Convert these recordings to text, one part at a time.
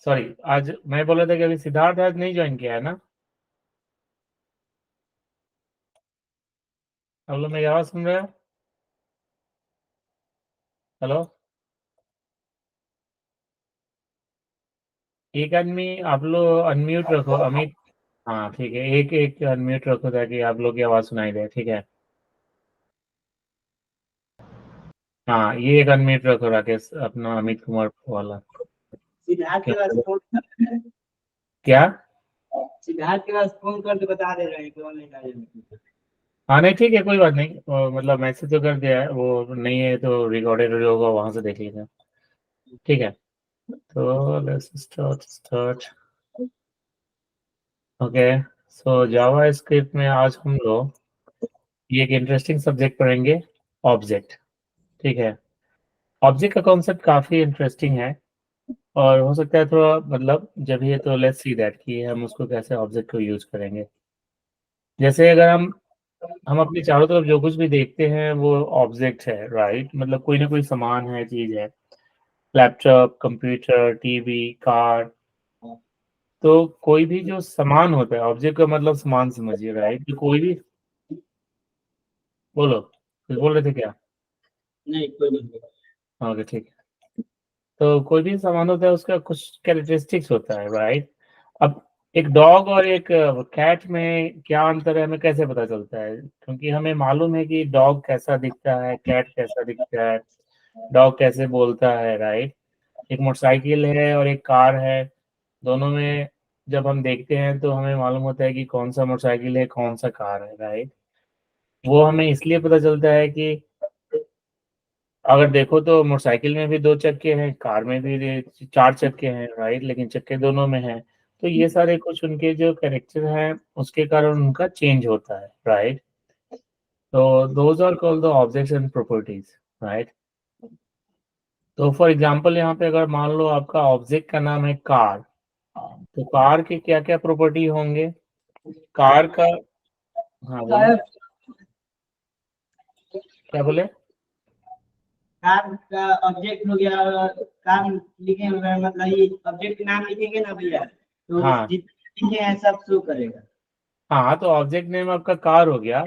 Sorry, आज मैं बोल रहा था कि अभी सिद्धार्थ आज नहीं ज्वाइन किया है ना? आप लोग मेरी आवाज सुन रहे हो? हेलो। एक आदमी आप लोग अनम्यूट रखो, अमित। हाँ ठीक है, एक एक अनम्यूट रखो ताकि आप लोग की आवाज सुनाई दे, ठीक है? हाँ, ये एक अनम्यूट रखो राकेश, अपना अमित कुमार वाला। सिद्धार्थ के पास क्यों? फोन क्या? सिद्धार्थ के पास फोन करके बता दे रहे हैं कि ऑनलाइन आ जाए। हाँ नहीं ठीक है, कोई बात नहीं, मतलब मैसेज तो कर दिया है, वो नहीं है तो रिकॉर्डेड जो होगा वहां से देख लीजिए। ठीक है, तो let's start. Okay, so Java script में आज हम लोग ये एक इंटरेस्टिंग सब्जेक्ट पढ़ेंगे, ऑब्जेक्ट। ठीक है, ऑब्जेक्ट का कॉन्सेप्ट काफी इंटरेस्टिंग है और हो सकता है थोड़ा मतलब जब ये, तो लेट्स सी दैट कि हम उसको कैसे ऑब्जेक्ट को यूज करेंगे। जैसे अगर हम अपने चारों तरफ जो कुछ भी देखते हैं वो ऑब्जेक्ट है, राइट? मतलब कोई ना कोई सामान है, चीज है। Laptop, computer, TV, car. तो कोई भी जो सामान होता है, ऑब्जेक्ट का मतलब सामान समझिए, राइट? तो कोई भी, बोलो, कुछ बोल रहे थे क्या? नहीं कोई नहीं। ओके ठीक है, तो कोई भी सामान होता है उसका कुछ कैरेक्टरिस्टिक्स होता है, राइट? अब एक डॉग और एक कैट में क्या अंतर है, हमें कैसे पता चलता है? क्योंकि हमें मालूम है कि डॉग कैसा दिखता है, कैट कैसा दिखता है, डॉग कैसे बोलता है, राइट? एक मोटरसाइकिल है और एक कार है, दोनों में जब हम देखते हैं तो हमें मालूम होता है कि कौन सा मोटरसाइकिल है, कौन सा कार है, राइट? वो हमें इसलिए पता चलता है कि अगर देखो तो मोटरसाइकिल में भी दो चक्के हैं, कार में भी चार चक्के हैं, राइट? लेकिन चक्के दोनों में हैं। तो ये सारे कुछ उनके जो कैरेक्टर हैं उसके कारण उनका चेंज होता है, राइट? तो those are called the objects and properties, right? तो फॉर एग्जांपल यहाँ पे अगर मान लो आपका ऑब्जेक्ट का नाम है कार, तो कार के क्या क्या प्रॉपर्टी होंगे? कार का, हाँ बोलो, क्या बोले? कार का ऑब्जेक्ट हो गया और कार लिखे हुए हैं, मतलब ये ऑब्जेक्ट नाम लिखेंगे ना भैया, तो हाँ जितने लिखे हैं सब शो करेगा। हाँ, तो ऑब्जेक्ट नेम आपका कार हो गया,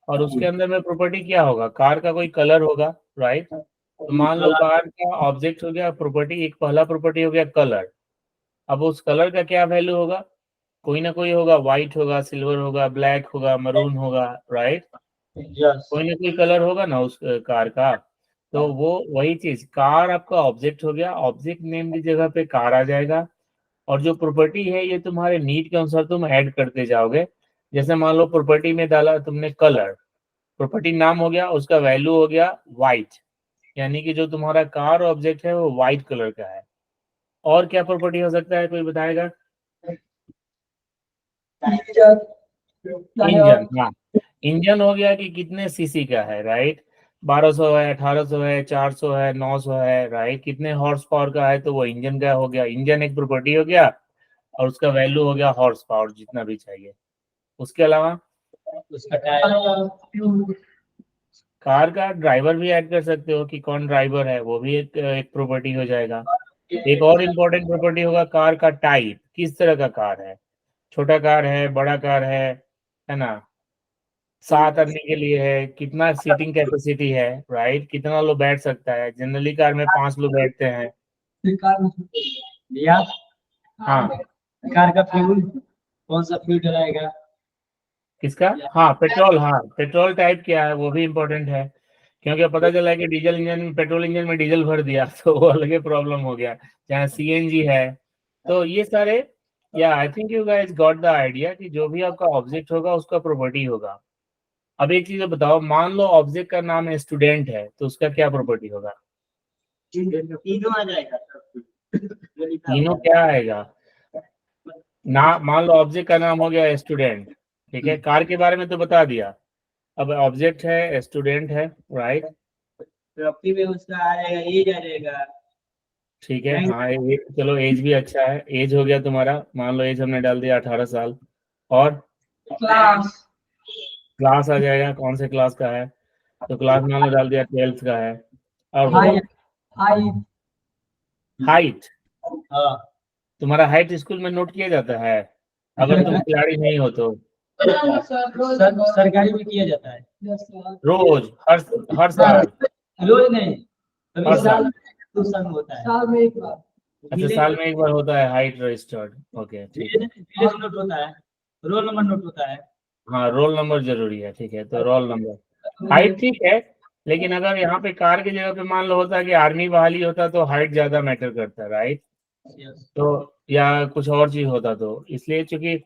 और उसके अंदर में प्रॉपर्टी क्या होगा? कार का कोई कलर होगा, राइट? तो मान लो कार का ऑब्जेक्ट हो गया प्रॉपर्टी, एक पहला प्रॉपर्टी हो गया कलर। अब उस कलर का क्या वैल्यू होगा? कोई ना कोई होगा, व्हाइट होगा, सिल्वर होगा, ब्लैक होगा, मरून होगा, राइट? यस। कोई ना कोई कलर होगा ना उस कार का। तो वो वही चीज, कार आपका ऑब्जेक्ट हो गया, ऑब्जेक्ट नेम की जगह पे कार आ जाएगा। और जो प्रॉपर्टी है ये तुम्हारे नीड के अनुसार तुम ऐड करते जाओगे। जैसे मान लो प्रॉपर्टी में डाला तुमने कलर, प्रॉपर्टी नाम हो गया, उसका वैल्यू हो गया व्हाइट, यानी कि जो तुम्हारा कार ऑब्जेक्ट है वो व्हाइट कलर का है। और क्या प्रॉपर्टी हो सकता है, कोई बताएगा? इंजन, हाँ। इंजन हो गया कि कितने सीसी का है, राइट? 1200 है, 1800 है, 400 है, 900 है, राइट? कितने हॉर्स पावर का है, तो वो इंजन का हो गया। इंजन एक प्रॉपर्टी हो गया और उसका वैल्यू हो गया हॉर्स पावर, जितना भी चाहिए। उसके अलावा उसका टायर। कार का ड्राइवर भी ऐड कर सकते हो कि कौन ड्राइवर है, वो भी एक प्रॉपर्टी हो जाएगा। एक और इम्पोर्टेंट प्रॉपर्टी होगा कार का टाइप, किस तरह का कार है, छोटा कार है, बड़ा कार है ना? 7 आदमी के लिए है, कितना सीटिंग कैपेसिटी है, राइट? कितना लोग बैठ सकता है, जनरली कार में 5 लोग बैठते हैं। भैया हाँ, कार का फ्यूल कौन सा फ्यूल डलाएगा? किसका? हाँ पेट्रोल, हाँ पेट्रोल टाइप क्या है वो भी इम्पोर्टेंट है। क्योंकि अब पता चला है कि डीजल इंजन में, पेट्रोल इंजन में डीजल भर दिया तो वो अलग ही प्रॉब्लम हो गया। जहाँ सीएनजी है, तो ये सारे, या I think you guys got the idea कि जो भी आपका ऑब्जेक्ट होगा उसका प्रॉपर्टी होगा। अब एक चीज बताओ, मान लो ऑब्जेक्ट का नाम है स्टूडेंट है, तो उसका क्या प्रॉपर्टी होगा? तीनों आ जाएगा जो लिखा तीनों हुआ है। क्या आएगा ना? मान लो ऑब्जेक्ट का नाम हो गया स्टूडेंट, ठीक है? कार के बारे में तो बता दिया, अब ऑब्जेक्ट है, स्टूडेंट है, राइट? प्रॉपर्टी में उसका आ जाएगा, एज आ जाएगा। ठीक है, रैंक। हाँ चलो एज भी अच्छा है, एज हो गया तुम्हारा, मान लो एज हमने डाल दिया 18 साल। और क्लास। क्लास आ जाएगा, कौन से क्लास का है, तो क्लास मान लो डाल दिया 12th का है। और बोलो, हाई। हाई। हाइट, हाँ। तुम्हारा हाइट स्कूल में नोट किया जाता है अगर तुम खिलाड़ी नहीं हो तो? सरकारी में किया जाता है रोज, हर साल? रोज नहीं, अभी हर साल साल? 2 साल में होता है, साल में एक बार अच्छा, साल में एक बार होता है हाइट रजिस्टर्ड। ओके, ठीक है। विलेज नोट होता है, रोल नंबर नोट होता है। हाँ, रोल नंबर जरूरी है, ठीक है। तो रोल नंबर, हाइट ठीक है, लेकिन अगर यहाँ पे कार की जगह पे मान लो होता है कि आर्मी बहाली होता तो हाइट ज्यादा मैटर करता है, राइट? तो या कुछ और चीज होता तो इसलिए, चूंकि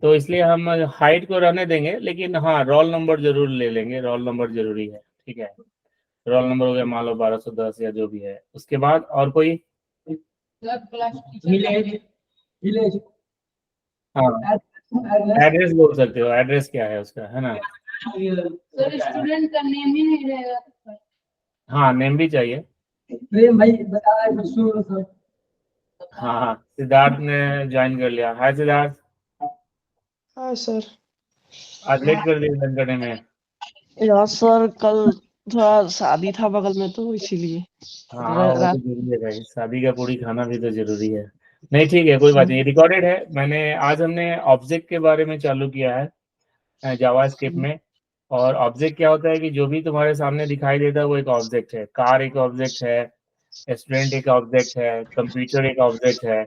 तो इसलिए हम हाइट को रहने देंगे, लेकिन हाँ रोल नंबर जरूर ले लेंगे, रोल नंबर जरूरी है, ठीक है। रोल नंबर हो गया मान लो 1210 या जो भी है। उसके बाद और कोई? विलेज, विलेज, हाँ, एड्रेस बोल सकते हो, एड्रेस क्या है उसका, है ना? सर स्टूडेंट का नेम ही नहीं रहेगा। हाँ, नेम भी चाहिए। प्रेम भाई बता रहा है सर। हाँ हाँ, सिद्धार्थ ने ज्वाइन कर लिया। हाय सिद्धार्थ, हाँ सर। आज लेट कर दिया ज्वाइन करने में। यार सर कल थोड़ा शादी था बगल में तो इसीलिए हाँ, वो तो रात। जरूरी है भाई, शादी का पूरी खाना भी तो जरूरी है। नहीं, ठीक है, कोई बात नहीं, रिकॉर्डेड है। आज हमने ऑब्जेक्ट के बारे में चालू किया है जावास्क्रिप्ट में। और ऑब्जेक्ट क्या होता है कि जो भी तुम्हारे सामने दिखाई देता है वो एक ऑब्जेक्ट है। कार एक ऑब्जेक्ट है, स्टूडेंट एक ऑब्जेक्ट है, कंप्यूटर एक ऑब्जेक्ट है।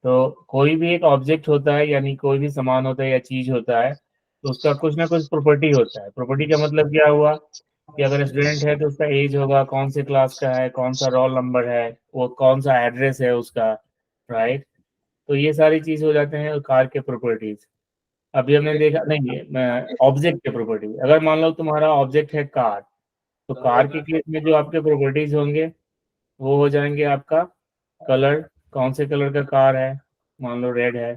तो कोई भी एक ऑब्जेक्ट होता है, यानी कोई भी सामान होता है या चीज होता है, तो उसका कुछ ना कुछ प्रॉपर्टी होता है। प्रॉपर्टी का मतलब क्या हुआ कि अगर स्टूडेंट है तो उसका एज होगा, कौन से क्लास का है, कौन सा रोल नंबर है, वो कौन सा एड्रेस है उसका, राइट? तो ये सारी चीज हो जाते हैं कार के प्रॉपर्टीज। अभी हमने देखा नहीं, ऑब्जेक्ट के प्रॉपर्टी, अगर मान लो तुम्हारा ऑब्जेक्ट है कार, तो कार के केस में जो आपके प्रॉपर्टीज होंगे वो हो जाएंगे आपका कलर, कौन से कलर का कार है, मान लो रेड है।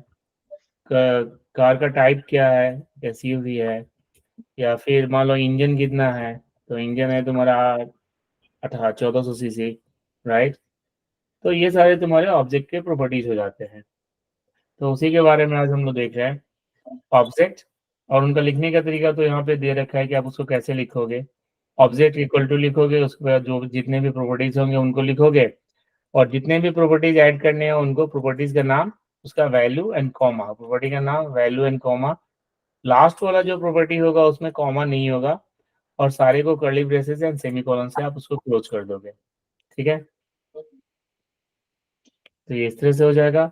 कार का टाइप क्या है, एसयूवी है, या फिर मान लो इंजन कितना है, तो इंजन है तुम्हारा 1400 सीसी, राइट? तो ये सारे तुम्हारे ऑब्जेक्ट के प्रॉपर्टीज हो जाते हैं। तो उसी के बारे में आज हम लोग देख रहे हैं, ऑब्जेक्ट। और उनका लिखने का तरीका तो यहाँ पे दे रखा है कि आप उसको कैसे लिखोगे। ऑब्जेक्ट इक्वल टू लिखोगे, उसके बाद जो जितने भी प्रॉपर्टीज होंगे उनको लिखोगे, और जितने भी प्रॉपर्टीज ऐड करने हैं उनको, प्रॉपर्टीज का नाम, उसका वैल्यू एंड कॉमा, प्रॉपर्टी का नाम, वैल्यू एंड कॉमा। लास्ट वाला जो प्रॉपर्टी होगा उसमें कॉमा नहीं होगा, और सारे को कर्ली ब्रेसेस एंड सेमीकोलन से आप उसको क्लोज कर दोगे, ठीक है? तो ये इस तरह से हो जाएगा,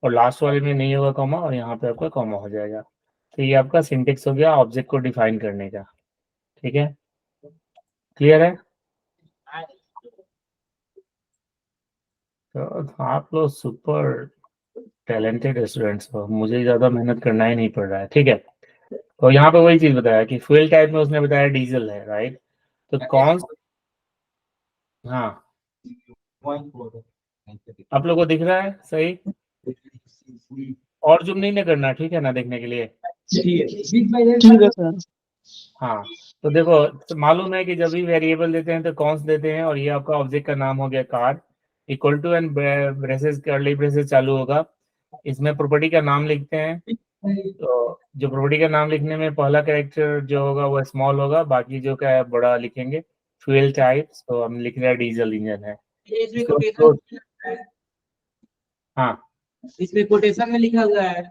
और लास्ट वाले में नहीं होगा कॉमा, और यहाँ पे आपका कॉमा हो जाएगा। तो ये आपका सिंटेक्स हो गया ऑब्जेक्ट को डिफाइन करने का, ठीक है? क्लियर है? तो आप लोग सुपर टैलेंटेड स्टूडेंट्स हो, मुझे ज़्यादा मेहनत करना ही नहीं पड़ रहा है, ठीक है? तो यहाँ पे वही चीज़ बताया कि फ्यूल टाइप में उसने बताया डीजल है, राइट? तो कौन, हाँ, आप लोग को दिख रहा है सही? और जूम नहीं ना करना, ठीक है ना, देखने के लिए? ठीक है सर। हाँ, तो देखो, तो मालूम है कि जब भी वेरिएबल देते हैं तो कौन से देते हैं, और ये आपका ऑब्जेक्ट का नाम हो गया car, equal to and braces, curly braces चालू होगा। इसमें प्रॉपर्टी का नाम लिखते हैं, तो जो प्रॉपर्टी का नाम लिखने में पहला कैरेक्टर जो होगा वो स्मॉल होगा, बाकी जो क्या है बड़ा लिखेंगे। फ्यूल टाइप, तो हम लिख रहे हैं डीजल इंजन है। इसको, हाँ इसमें कोटेशन में लिखा हुआ है।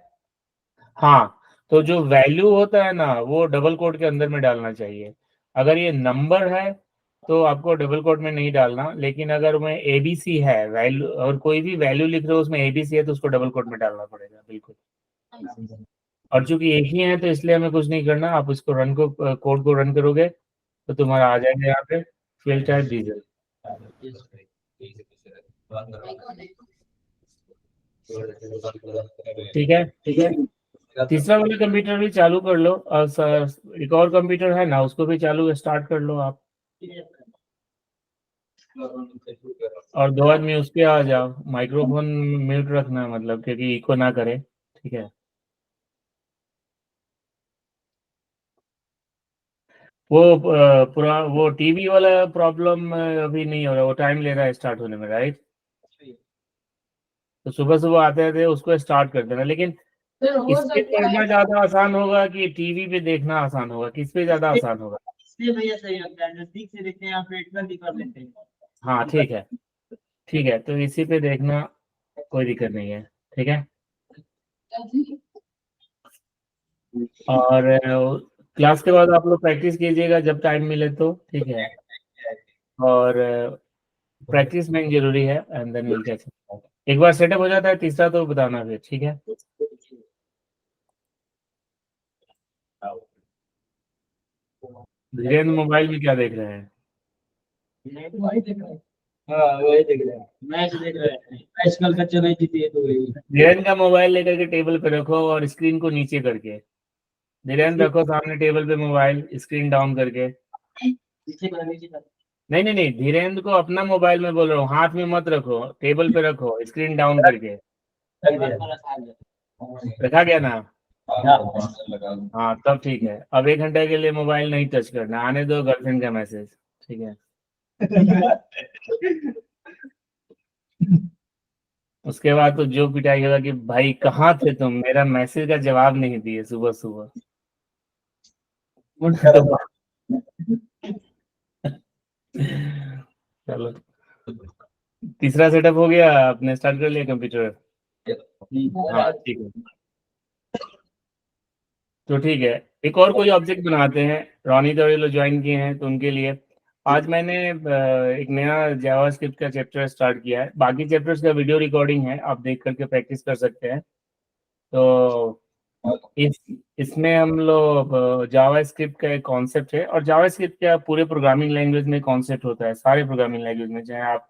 हाँ, तो जो वैल्यू होता है ना वो डबल कोट के अंदर में डालना चाहिए। अगर ये नंबर है तो आपको डबल कोट में नहीं डालना, लेकिन अगर में एबीसी है वैल्यू, और कोई भी वैल्यू लिख रहे हो उसमें एबीसी है तो उसको डबल कोट में डालना पड़ेगा, बिल्कुल। और चूंकि एक ही है तो इसलिए हमें कुछ नहीं करना, आप इसको रन को, कोड को रन करोगे तो तुम्हारा आ जाएगा यहाँ पे फ्यूल टाइप डीजल, ठीक है? ठीक है, तीसरा वाला कंप्यूटर भी चालू कर लो, और एक और कंप्यूटर है ना उसको भी चालू स्टार्ट कर लो आप, और 2 आदमी उस पे आ जाओ। माइक्रोफोन म्यूट रखना, मतलब क्योंकि इको ना करे, ठीक है? वो पूरा वो टीवी वाला प्रॉब्लम अभी नहीं हो रहा, वो टाइम ले रहा है स्टार्ट होने में, राइट? तो सुबह सुबह आते थे उसको स्टार्ट कर देना, लेकिन इस पे पढ़ना ज्यादा आसान होगा कि टीवी पे देखना आसान होगा, किस पे ज्यादा आसान होगा? इससे भैया सही होता है, नजदीक से देखते हैं या फिर इतना भी कर लेते हैं। हाँ, ठीक है, ठीक है, तो इसी पे देखना, कोई दिक्कत नहीं है, ठीक है। और क्लास के बाद आप लोग प्रैक्टिस कीजिएगा जब टाइम मिले तो, ठीक है। और प्रैक्टिस में जरूरी है, and then will catch up. एक बार सेटअप हो जाता है तीसरा तो बताना फिर, ठीक है। धीरेन्द्र मोबाइल में क्या देख रहे हैं? वही देख रहे हैं। हाँ वही देख रहे हैं, मैच देख रहे हैं, मैच कल का चेन्नई जीती है तो वही। धीरेन्द्र का मोबाइल लेकर के टेबल पे रखो और स्क्रीन को नीचे करके। धीरेन्द्र रखो सामने टेबल पे मोबाइल, स्क्रीन डाउन करके। नीचे कर। नहीं नहीं नहीं, धीरेन्द्र को अपना मोबाइल में बोल रहा हूँ, हाथ में मत रखो, टेबल पे रखो स्क्रीन डाउन करके। रखा गया ना? हाँ तब ठीक है। अब 1 घंटे के लिए मोबाइल नहीं टच करना, आने दो गर्लफ्रेंड का मैसेज, ठीक है। उसके बाद तो जो पिटाई होगा कि भाई कहाँ थे तुम, मेरा मैसेज का जवाब नहीं दिए सुबह सुबह। तो चलो, तीसरा सेटअप हो गया, आपने स्टार्ट कर लिया कंप्यूटर? हाँ ठीक है, तो ठीक है। एक और कोई ऑब्जेक्ट बनाते हैं, रोनी तो ये लोग ज्वाइन किए हैं तो उनके लिए आज मैंने एक नया जावास्क्रिप्ट का चैप्टर स्टार्ट किया है। बाकी चैप्टर्स का वीडियो रिकॉर्डिंग है, आप देख करके प्रैक्टिस कर सकते हैं। तो इसमें हम लोग जावास्क्रिप्ट का एक कॉन्सेप्ट है, और जावास्क्रिप्ट क्या पूरे प्रोग्रामिंग लैंग्वेज में कॉन्सेप्ट होता है, सारे प्रोग्रामिंग लैंग्वेज में, चाहे आप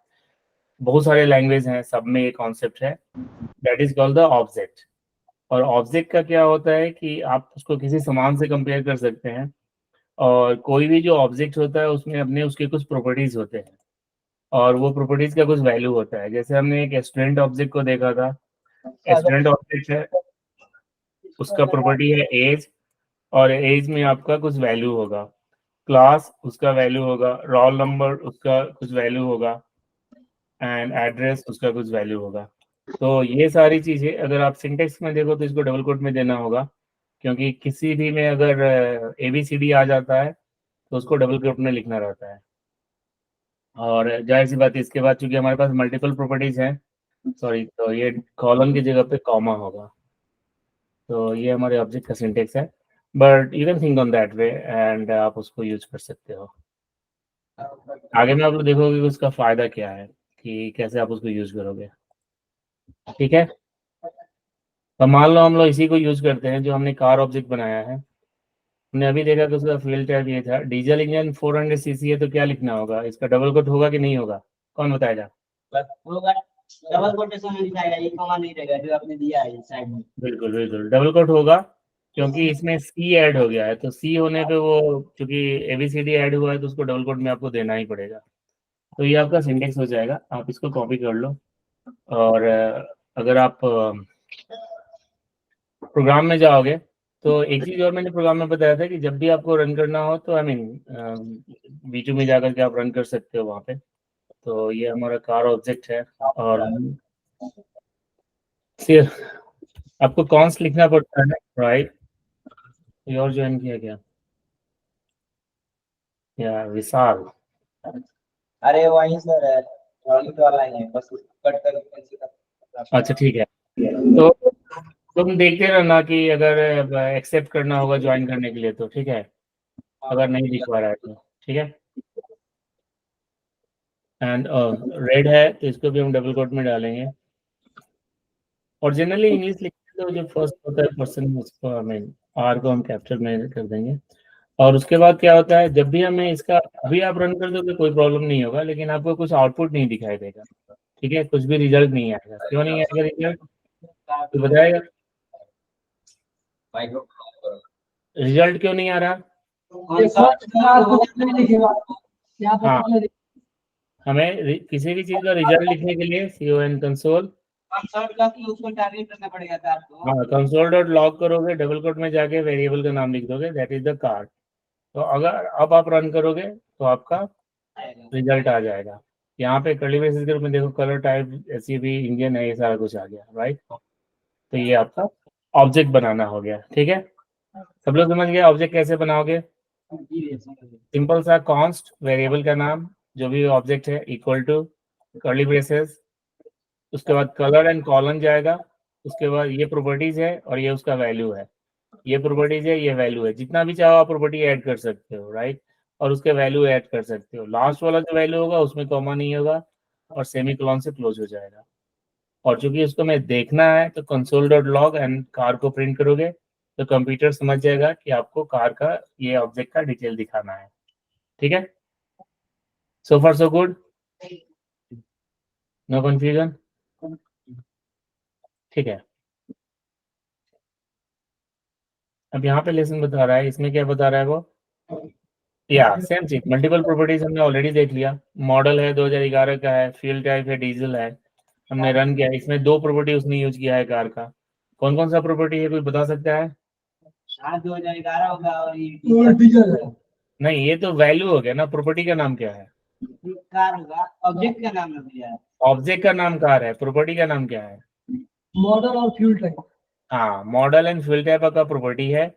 बहुत सारे लैंग्वेज हैं सब में ये कॉन्सेप्ट है, that is called the object. और ऑब्जेक्ट का क्या होता है कि आप उसको किसी सामान से कंपेयर कर सकते हैं, और कोई भी जो ऑब्जेक्ट होता है उसमें अपने उसके कुछ प्रॉपर्टीज होते हैं, और वो प्रॉपर्टीज का कुछ वैल्यू होता है। जैसे हमने एक स्टूडेंट ऑब्जेक्ट को देखा था, स्टूडेंट ऑब्जेक्ट है, उसका प्रॉपर्टी है एज, और एज में आपका कुछ वैल्यू होगा, क्लास उसका वैल्यू होगा, रोल नंबर उसका कुछ वैल्यू होगा, एंड एड्रेस उसका कुछ वैल्यू होगा। तो ये सारी चीजें अगर आप सिंटेक्स में देखो तो इसको डबल कोट में देना होगा, क्योंकि किसी भी में अगर ABCD आ जाता है तो उसको डबल कोट में लिखना रहता है। और जाहिर सी बात है इसके बाद चूंकि हमारे पास मल्टीपल प्रॉपर्टीज हैं, सॉरी, तो ये कॉलन की जगह पे कॉमा होगा। तो ये हमारे ऑब्जेक्ट का सिंटेक्स है, but you can think on that way and आप उसको यूज कर सकते हो। आगे में आप लोग देखोगे कि उसका फायदा क्या है, कि कैसे आप उसको यूज करोगे, ठीक है। तो मान लो हम लोग इसी को यूज करते हैं, जो हमने कार ऑब्जेक्ट बनाया है। हमने अभी देखा कि उसका फील्ड टाइप ये था, डीजल इंजन 400cc है, तो क्या लिखना होगा, इसका डबल कोट होगा कि नहीं होगा, कौन बताएगा? होगा, डबल कोटेशन में दिखाएगा, ये कॉमा नहीं रहेगा जो आपने दिया है साइड में। बिल्कुल बिल्कुल डबल कोट होगा, क्योंकि इसमें सी ऐड हो गया है, तो सी होने पे वो क्योंकि ABCD ऐड हुआ है तो उसको डबल कोट में आपको देना ही पड़ेगा। तो ये आपका सिंटेक्स हो जाएगा, आप इसको कॉपी कर लो। और अगर आप प्रोग्राम में जाओगे तो एक चीज और मैंने प्रोग्राम में बताया था कि जब भी आपको रन करना हो तो आई मीन बीचू में जाकर के आप रन कर सकते हो वहाँ पे। तो ये हमारा कार ऑब्जेक्ट है, और फिर आपको कॉन्स्ट लिखना पड़ता है, राइट। ये और ज्वाइन किया क्या, या विशाल? अरे वहीं सर है, रॉलिंग वाला ही है, बस उसको कट कर। अच्छा ठीक है, तो तुम देखते रहना कि अगर एक्सेप्ट करना होगा ज्वाइन करने के लिए तो ठीक है, अगर नहीं दिख पा रहा है तो, ठीक है। एंड रेड है तो इसको भी हम डबल कोट में डालेंगे। और जनरली इंग्लिश लिखते तो जो फर्स्ट होता है पर्सन उसको आई मीन आर को हम कैप्चर में कर देंगे। और उसके बाद क्या होता है, जब भी हमें इसका अभी आप रन कर दोगे कोई प्रॉब्लम नहीं होगा, लेकिन आपको कुछ आउटपुट नहीं दिखाई देगा, ठीक है, कुछ भी रिजल्ट नहीं आएगा। क्यों नहीं आएगा रिजल्ट, तो बताएगा रिजल्ट क्यों नहीं आ रहा? हाँ, हमें किसी भी चीज का रिजल्ट लिखने के लिए CON कंसोल, उसको टारगेट करना पड़ेगा था आपको। हाँ कंसोल डॉट लॉग करोगे, डबल कोट में जाके वेरिएबल का नाम लिख दोगे, दैट इज द कार। तो अगर अब आप रन करोगे तो आपका रिजल्ट आ जाएगा। यहाँ पे कर्ली ब्रेसेस के रूप में देखो, कलर टाइप SUV इंजन है, ये सारा कुछ आ गया, राइट। तो ये आपका ऑब्जेक्ट बनाना हो गया, ठीक है। सब लोग समझ गए ऑब्जेक्ट कैसे बनाओगे? सिंपल सा कॉन्स्ट वेरिएबल का नाम जो भी ऑब्जेक्ट है इक्वल टू कर्ली ब्रेसेस, उसके बाद कलर एंड कॉलन जाएगा, उसके बाद ये प्रॉपर्टीज है और ये उसका वैल्यू है, ये प्रॉपर्टीज है, ये वैल्यू है, जितना भी चाहो आप प्रॉपर्टी ऐड कर सकते हो, राइट, और उसके वैल्यू ऐड कर सकते हो। लास्ट वाला जो वैल्यू होगा उसमें कॉमा नहीं होगा और सेमी कॉलन से क्लोज हो जाएगा। और चूंकि उसको मैं देखना है तो console.log एंड कार को प्रिंट करोगे तो कंप्यूटर समझ जाएगा कि आपको कार का ये ऑब्जेक्ट का डिटेल दिखाना है। ठीक है, सो फार सो गुड, नो कंफ्यूजन। ठीक है, अब यहाँ पे लेसन बता रहा है, इसमें क्या बता रहा है वो, या सेम चीज, मल्टीपल प्रॉपर्टीज हमने ऑलरेडी देख लिया। मॉडल है 2011 का है, फ्यूल टाइप है, डीजल है, हमने रन किया। इसमें दो प्रॉपर्टी उसने यूज किया है कार का। कौन कौन सा प्रॉपर्टी है, कोई बता सकता है? 2011 होगा और ये डीजल है। नहीं, ये तो वैल्यू हो गया ना, प्रॉपर्टी का नाम क्या है? कार होगा, ऑब्जेक्ट का नाम है भैया। ऑब्जेक्ट का नाम कार है, प्रॉपर्टी का नाम क्या है? मॉडल और फ्यूल टाइप। हाँ, मॉडल एंड फ्यूल टाइप का प्रॉपर्टी है,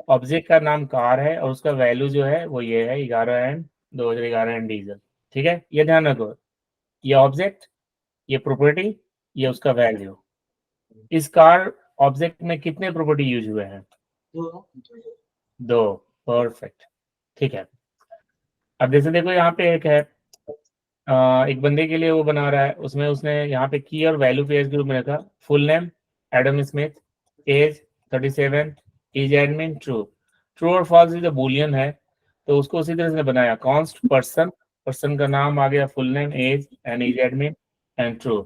ऑब्जेक्ट का नाम कार है और उसका वैल्यू जो है वो ये है 11 एंड 2011 एंड डीजल। ठीक है, ये ध्यान रखो, ये ऑब्जेक्ट, ये प्रॉपर्टी, ये उसका वैल्यू। इस कार ऑब्जेक्ट में कितने प्रॉपर्टी यूज हुए हैं? दो, परफेक्ट। ठीक है, अब जैसे देखो यहाँ पे एक है, एक बंदे के लिए वो बना रहा है, उसमें उसने यहाँ पे की और वैल्यू पेज ग्रुप में रखा, full name Adam Smith, age 37, is admin, true. True और फॉल्स इज बुलियन है, तो उसको उसी तरह से बनाया, कॉन्स्ट पर्सन, पर्सन का नाम आ गया, full name, age and is admin and true.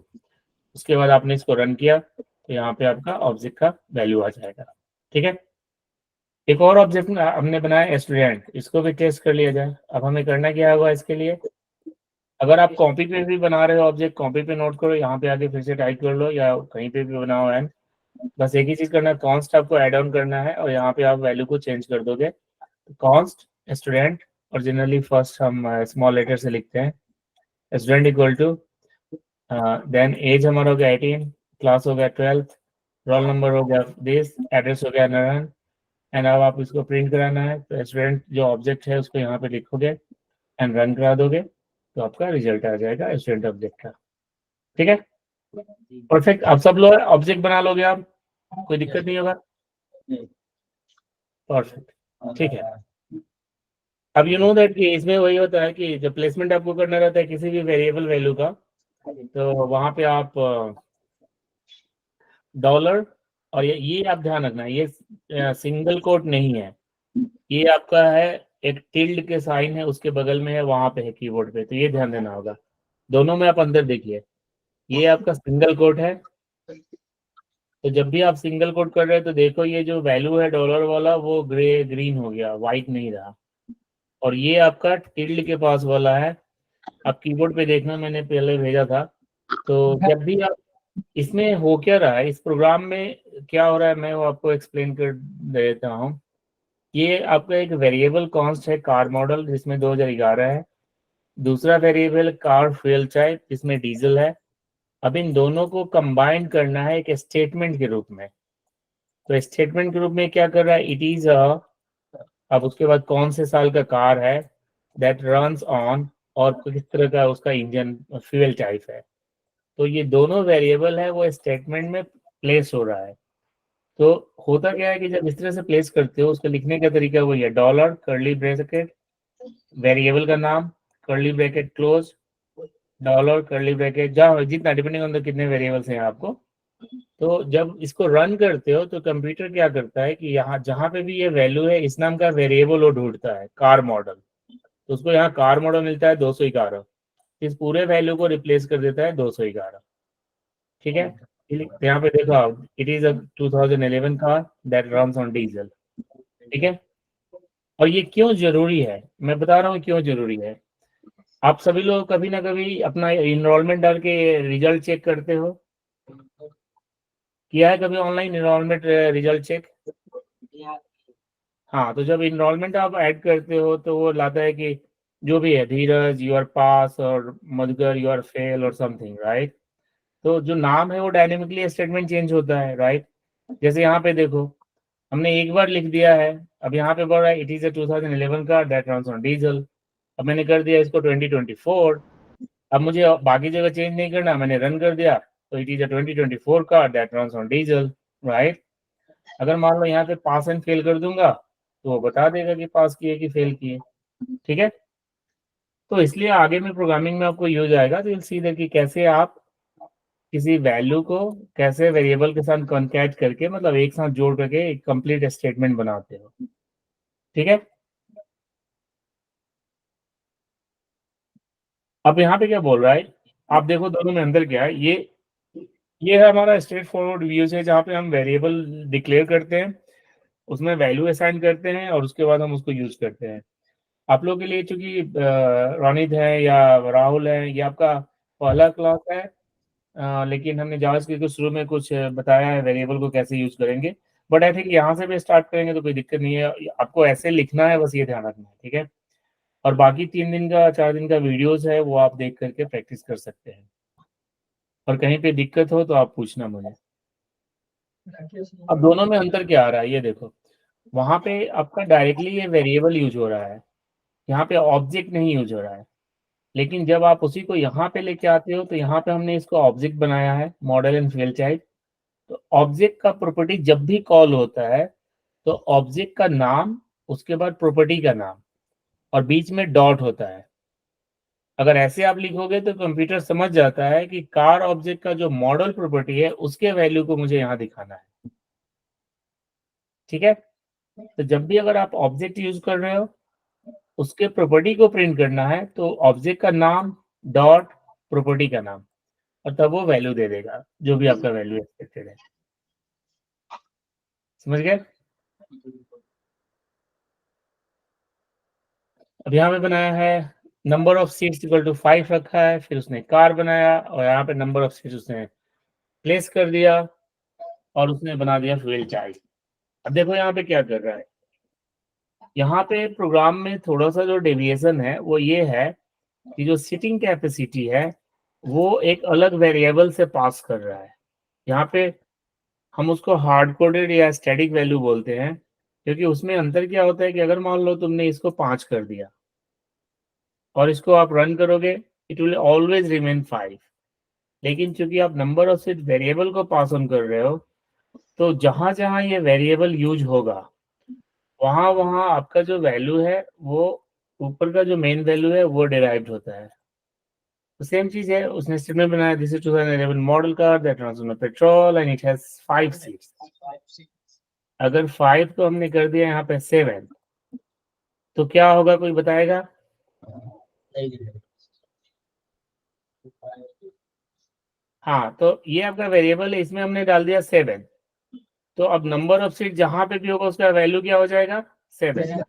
उसके बाद आपने इसको रन किया तो यहाँ पे आपका ऑब्जेक्ट का वैल्यू आ जाएगा। ठीक है, एक और ऑब्जेक्ट हमने बनाया स्टूडेंट, इसको भी टेस्ट कर लिया जाए। अब हमें करना क्या होगा इसके लिए, अगर आप कॉपी पे भी बना रहे हो ऑब्जेक्ट, कॉपी पे नोट करो, यहाँ पे आके फिर से टाइप कर लो या कहीं पे भी बनाओ एंड, बस एक ही चीज करना है, कॉन्स्ट आपको एड ऑन करना है और यहाँ पे आप वैल्यू को चेंज कर दोगे। कॉन्स्ट स्टूडेंट, और जनरली फर्स्ट हम स्मॉल लेटर से लिखते हैं, student equal to, then age हमारा हो गया 18, क्लास हो गया 12th, रोल नंबर हो गया दिस, एड्रेस हो गया नारायण, एंड अब आप इसको प्रिंट कराना है तो स्टूडेंट जो ऑब्जेक्ट है उसको यहाँ पे लिखोगे एंड रन करा दोगे तो आपका रिजल्ट आ जाएगा स्टूडेंट ऑब्जेक्ट का। ठीक है, परफेक्ट। अब सब लोग ऑब्जेक्ट बना लोगे आप, कोई दिक्कत नहीं होगा, परफेक्ट। ठीक है, अब यू नो दैट कि इसमें वही होता है कि जब प्लेसमेंट आपको करना रहता है किसी भी वेरिएबल वैल्यू का, तो वहां पे आप डॉलर, और ये आप ध्यान रखना, ये सिंगल कोट नहीं है, ये आपका है एक टिल्ड के साइन है उसके बगल में है, वहां पे है कीबोर्ड पे, तो ये ध्यान देना होगा। दोनों में आप अंदर देखिए, ये आपका सिंगल कोट है, तो जब भी आप सिंगल कोट कर रहे हैं तो देखो ये जो वैल्यू है डॉलर वाला वो ग्रे ग्रीन हो गया, व्हाइट नहीं रहा, और ये आपका टिल्ड के पास वाला है, आप कीबोर्ड पे देखना, मैंने पहले भेजा था। तो जब भी आप, इसमें हो क्या रहा है, इस प्रोग्राम में क्या हो रहा है, मैं वो आपको एक्सप्लेन कर देता हूँ। ये आपका एक वेरिएबल कॉन्स्ट है कार मॉडल जिसमें 2011 है, दूसरा वेरिएबल कार फ्यूल टाइप जिसमें डीजल है। अब इन दोनों को कंबाइन करना है एक स्टेटमेंट के रूप में, तो स्टेटमेंट के रूप में क्या कर रहा है, इट इज अ, अब उसके बाद कौन से साल का कार है, दैट रन्स ऑन, और किस तरह का उसका इंजन फ्यूल टाइप है, तो ये दोनों वेरिएबल है वो स्टेटमेंट में प्लेस हो रहा है। तो होता क्या है कि जब इस तरह से प्लेस करते हो उसको लिखने का तरीका वही है, डॉलर कर्ली ब्रैकेट वेरिएबल का नाम curly bracket close, dollar curly bracket, जहाँ जितना डिपेंडिंग ऑन द कितने वेरिएबल्स हैं आपको। तो जब इसको रन करते हो तो कंप्यूटर क्या करता है कि यहाँ जहाँ पे भी ये वैल्यू है इस नाम का वेरिएबल वो ढूंढता है, कार मॉडल, तो उसको यहाँ कार मॉडल मिलता है 211, इस पूरे वैल्यू को रिप्लेस कर देता है 211। ठीक है, यहाँ पे देखो आप, it is a 2011 car that runs on diesel. ठीक है, और ये क्यों जरूरी है, मैं बता रहा हूँ क्यों जरूरी है। आप सभी लोग कभी ना कभी अपना इनरोलमेंट डाल के रिजल्ट चेक करते हो, किया है कभी ऑनलाइन इनरोलमेंट रिजल्ट चेक? हाँ, तो जब इनरोलमेंट आप ऐड करते हो तो वो लाता है कि जो भी है, धीरज यू आर पास और मधुकर यू आर फेल और समथिंग, राइट। तो जो नाम है वो डायनेमिकली स्टेटमेंट चेंज होता है, राइट। जैसे यहाँ पे देखो, हमने एक बार लिख दिया है, अब यहाँ पे बोल रहा है इट इज अ 2011 का दैट रन्स ऑन डीजल, अब मैंने कर दिया इसको 2024, अब मुझे बाकी जगह चेंज नहीं करना, मैंने रन कर दिया तो it is a 2024 car that runs on diesel, right. अगर मान लो यहाँ पे पास एंड फेल कर दूंगा तो वो बता देगा कि पास किए कि फेल किए, ठीक है। तो इसलिए आगे में प्रोग्रामिंग में आपको यूज आएगा, तो you'll see that कि कैसे आप किसी वैल्यू को कैसे वेरिएबल के साथ कॉन्कैट करके, मतलब एक साथ जोड़ करके एक कंप्लीट स्टेटमेंट बनाते हो, ठीक है। अब यहाँ पे क्या बोल रहा है, आप देखो दोनों में अंदर क्या है। ये है हमारा स्ट्रेट फॉरवर्ड व्यूज है, जहाँ पे हम वेरिएबल डिक्लेयर करते हैं, उसमें वैल्यू असाइन करते हैं और उसके बाद हम उसको यूज करते हैं। आप लोगों के लिए चूंकि रोनित है या राहुल है, ये आपका पहला क्लास है, लेकिन हमने जावास्क्रिप्ट को शुरू में कुछ बताया है वेरिएबल को कैसे यूज करेंगे। बट आई थिंक यहाँ से भी स्टार्ट करेंगे तो कोई दिक्कत नहीं है, आपको ऐसे लिखना है, बस ये ध्यान रखना है, ठीक है। और बाकी 3 दिन का 4 दिन का वीडियोस है, वो आप देख करके प्रैक्टिस कर सकते हैं, और कहीं पे दिक्कत हो तो आप पूछना मुझे। अब दोनों में अंतर क्या आ रहा है ये देखो, वहां पे आपका डायरेक्टली ये वेरिएबल यूज हो रहा है, यहाँ पे ऑब्जेक्ट नहीं यूज हो रहा है। लेकिन जब आप उसी को यहाँ पे लेके आते हो तो यहाँ पे हमने इसको ऑब्जेक्ट बनाया है, मॉडल एंड फील्ड टाइप। तो ऑब्जेक्ट का प्रॉपर्टी जब भी कॉल होता है तो ऑब्जेक्ट का नाम, उसके बाद प्रॉपर्टी का नाम, और बीच में डॉट होता है। अगर ऐसे आप लिखोगे तो कंप्यूटर समझ जाता है कि कार ऑब्जेक्ट का जो मॉडल प्रॉपर्टी है उसके वैल्यू को मुझे यहाँ दिखाना है, ठीक है। तो जब भी अगर आप ऑब्जेक्ट यूज कर रहे हो, उसके प्रॉपर्टी को प्रिंट करना है, तो ऑब्जेक्ट का नाम डॉट प्रॉपर्टी का नाम, और तब वो वैल्यू दे देगा जो भी आपका वैल्यू एक्सपेक्टेड है। समझ गए। अब यहाँ पे बनाया है number of seats equal to 5 रखा है, फिर उसने कार बनाया और यहाँ पे नंबर ऑफ सीट्स उसने प्लेस कर दिया और उसने बना दिया फ्यूल चार्ज। अब देखो यहाँ पे क्या कर रहा है, यहाँ पे प्रोग्राम में थोड़ा सा जो डेविएशन है वो ये है कि जो सीटिंग कैपेसिटी है वो एक अलग वेरिएबल से पास कर रहा है। यहाँ पे हम उसको हार्ड कोडेड या स्टैटिक वैल्यू बोलते हैं, क्योंकि उसमें अंतर क्या होता है कि अगर मान लो तुमने इसको 5 कर दिया और इसको आप रन करोगे, इट विल ऑलवेज रिमेन 5। लेकिन चूंकि आप नंबर ऑफ सीट वेरिएबल को पास ऑन कर रहे हो, तो जहां जहां ये वेरिएबल यूज होगा वहां वहां आपका जो वैल्यू है वो ऊपर का जो मेन वैल्यू है वो डिराइव्ड होता है। तो सेम चीज है, उसने स्टेटमेंट बनाया, this is 2011 model car that runs on petrol and it has 5 seats. अगर 5 को हमने कर दिया यहाँ पे 7, तो क्या होगा, कोई बताएगा। हाँ, तो ये आपका वेरिएबल है, इसमें हमने डाल दिया 7, तो अब नंबर ऑफ सीट जहां पे भी होगा उसका वैल्यू क्या हो जाएगा, 7।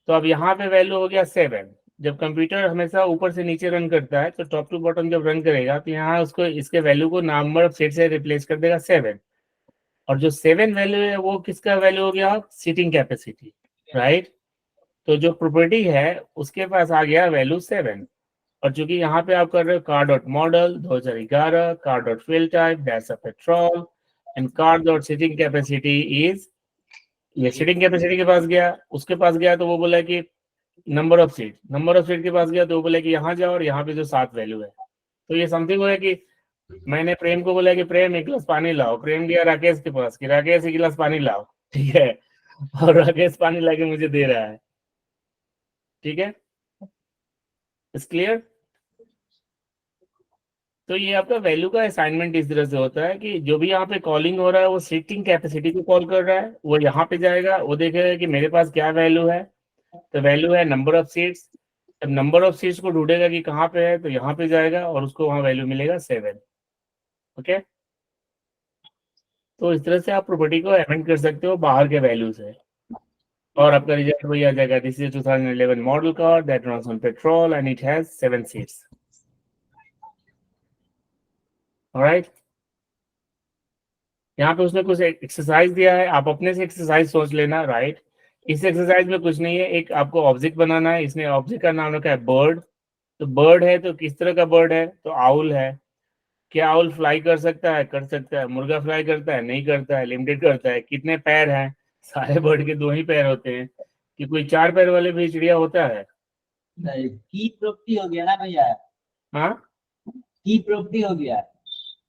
तो अब यहाँ पे वैल्यू हो गया 7। जब कंप्यूटर हमेशा ऊपर से नीचे रन करता है तो टॉप टू बॉटम जब रन करेगा तो यहाँ उसको इसके वैल्यू को नंबर ऑफ सीट से रिप्लेस कर देगा 7। और जो 7 वैल्यू है वो किसका वैल्यू हो गया, सीटिंग कैपेसिटी, राइट। तो जो प्रॉपर्टी है उसके पास आ गया वैल्यू 7। और चूंकि यहाँ पे आप कर रहे हो car dot model 2011 car dot fuel type that's a petrol and car dot seating capacity is, ये सीटिंग कैपेसिटी के पास गया, उसके पास गया तो वो बोला कि नंबर ऑफ सीट के पास गया तो वो बोला कि यहाँ जाओ और यहाँ पे जो 7 वैल्यू है। तो ये समथिंग हुआ कि मैंने प्रेम को बोला कि प्रेम 1 गिलास पानी लाओ, प्रेम गया राकेश के पास कि राकेश 1 गिलास पानी लाओ, ठीक है, और राकेश पानी लाके मुझे दे रहा है, ठीक है, इट्स क्लियर। तो ये आपका वैल्यू का असाइनमेंट इस तरह से होता है कि जो भी यहाँ पे कॉलिंग हो रहा है वो सीटिंग कैपेसिटी को कॉल कर रहा है, वो यहाँ पे जाएगा, वो देखेगा कि मेरे पास क्या वैल्यू है, तो वैल्यू है नंबर ऑफ सीट्स। जब नंबर ऑफ सीट्स को ढूंढेगा कि कहाँ पे है तो यहाँ पे जाएगा और उसको वहाँ वैल्यू मिलेगा 7। ओके, तो इस तरह से आप प्रॉपर्टी को अमेंड कर सकते हो बाहर के वैल्यू से, और आपका रिजल्ट वही आ जाएगा, this is 2011 model car that runs on petrol and it has 7 seats. Alright, यहाँ पे उसने कुछ एक्सरसाइज दिया है, आप अपने से एक्सरसाइज सोच लेना, राइट। इस एक्सरसाइज में कुछ नहीं है, एक आपको ऑब्जेक्ट बनाना है, इसने ऑब्जेक्ट का नाम रखा है बर्ड। तो बर्ड है तो किस तरह का बर्ड है, तो आउल है। क्या आउल फ्लाई कर सकता है, कर सकता है। मुर्गा फ्लाई करता है, नहीं करता है, लिमिटेड करता है। कितने पैर हैं, सारे बर्ड के 2 ही पैर होते हैं। कि कोई 4 पैर वाले भी चिड़िया होता है। की प्रॉपर्टी हो गया ना भैया, हाँ, की प्रॉपर्टी हो गया।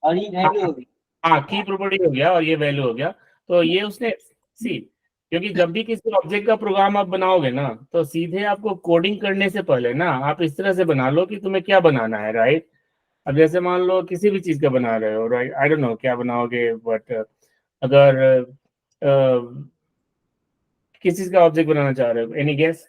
और ये वैल्यू होगी। हाँ, की प्रॉपर्टी हो गया और ये वैल्यू हो गया। तो ये उसने सी, क्योंकि जब भी किसी ऑब्जेक्ट का प्रोग्राम आप बनाओगे ना, तो सीधे आपको कोडिंग करने से पहले ना आप इस तरह से बना लो कि तुम्हें क्या बनाना है, राइट। अब जैसे मान लो किसी भी चीज का बना रहे हो, राइट, आई डोंट नो क्या बनाओगे, बट अगर किस चीज का ऑब्जेक्ट बनाना चाह रहे हो, एनी गेस?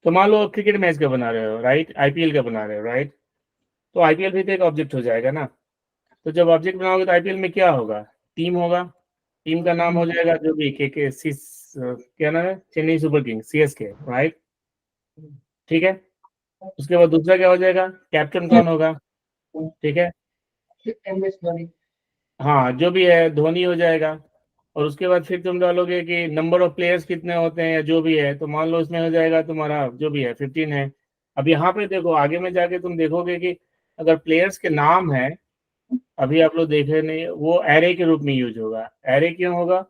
तो मान लो क्रिकेट मैच का बना रहे हो, राइट, आईपीएल का बना रहे हो, राइट। तो आईपीएल भी तो एक ऑब्जेक्ट हो जाएगा ना। तो जब ऑब्जेक्ट बनाओगे तो आईपीएल में क्या होगा, टीम होगा, टीम का नाम हो जाएगा जो भी के क्या नाम है, Chennai super king, CSK, right. ठीक है, उसके बाद दूसरा क्या हो जाएगा, कैप्टन कौन होगा, ठीक है, हाँ जो भी है, धोनी हो जाएगा। और उसके बाद फिर तुम डालोगे कि नंबर ऑफ प्लेयर्स कितने होते हैं या जो भी है, तो मान लो इसमें हो जाएगा तुम्हारा जो भी है 15 है। अब यहाँ पे देखो, आगे में जाके तुम देखोगे कि अगर प्लेयर्स के नाम है, अभी आप लोग देख रहे नहीं, वो एरे के रूप में यूज होगा। एरे क्यों होगा,